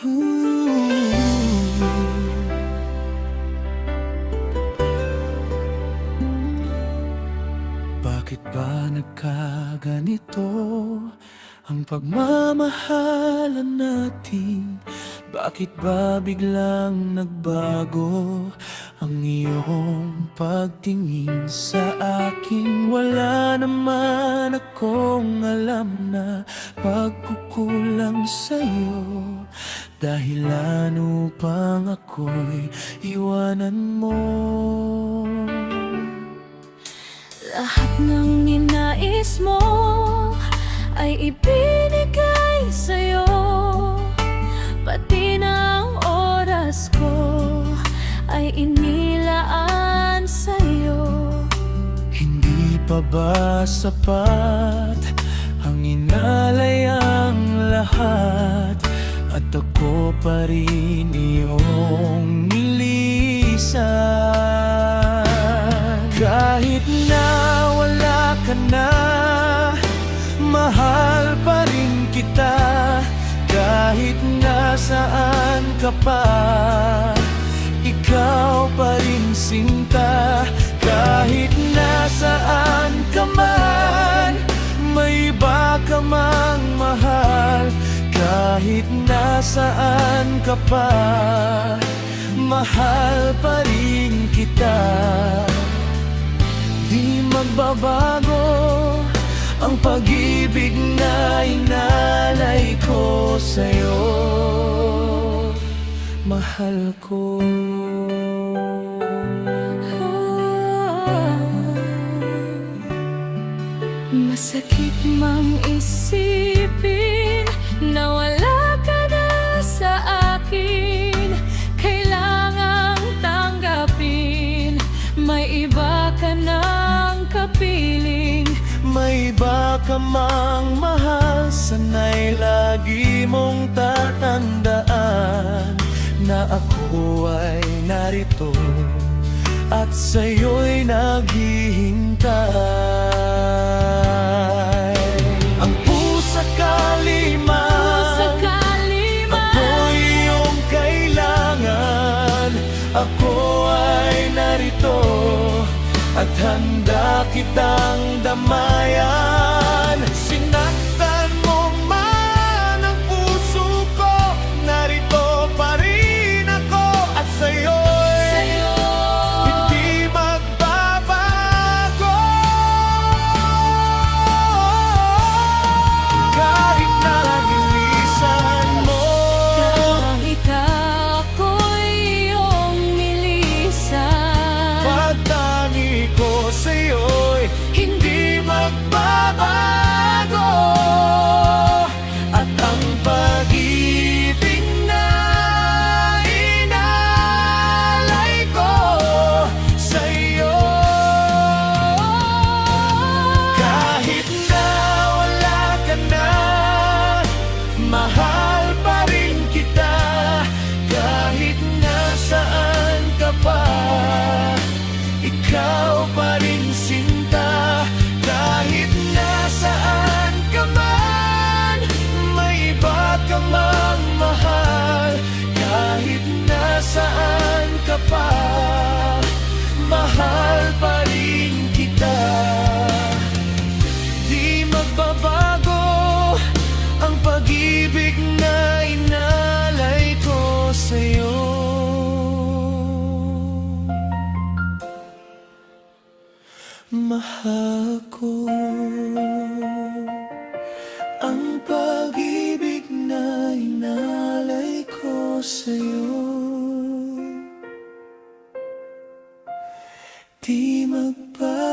Bakit ba nagkaganito ang pagmamahalan natin? Bakit ba biglang nagbago ang iyong pagtingin sa akin? Wala naman akong alam na pagkukulang sa'yo, dahilan upang ako'y iwanan mo. Lahat ng ninais mo ay ibinigay sa'yo, pati ng oras ko ay inilaan sa'yo. Hindi pa ba sapat ang inalayang lahat, at ako pa rin iyong nilisan? Kahit na wala ka na, mahal pa rin kita. Kahit nasaan ka pa, ikaw pa rin sinta. Kahit nasaan ka man, may iba ka mang mahal. Kahit nasaan ka pa, mahal pa rin kita. Di magbabago ang pag-ibig na inalay ko sa'yo, mahal ko. Masakit mang isipin na wala ka na sa akin. Kailangang tanggapin, may iba ka nang kapiling. May iba ka mang mahal, sana'y lagi mong tatandaan na ako ay narito at sa'yo'y naghihintay. Ang pusakali man ako'y iyong kailangan, ako ay narito at handa kitang damayan. Sinaktan mo man ang puso ko, narito pa rin ako at sa'yo'y hindi magbabago. Kahit na nilisan mo, Kahit ako'y iyong nilisan, pagtangi ko sa'yo'y hindi magbabago. At ang pag-ibig na inalay ko sa'yo, kahit na wala ka na, mahal pa rin kita. Kahit nasaan ka pa, ikaw pa rin sinta. Kahit nasaan ka man, may iba ka mang mahal. Kahit nasaan ka pa, mahal pa rin kita. Di magbabago ang pag-ibig na inalay ko sa'yo, mahal ko. Ang pag-ibig na inalay ko sa'yo, di magbabago.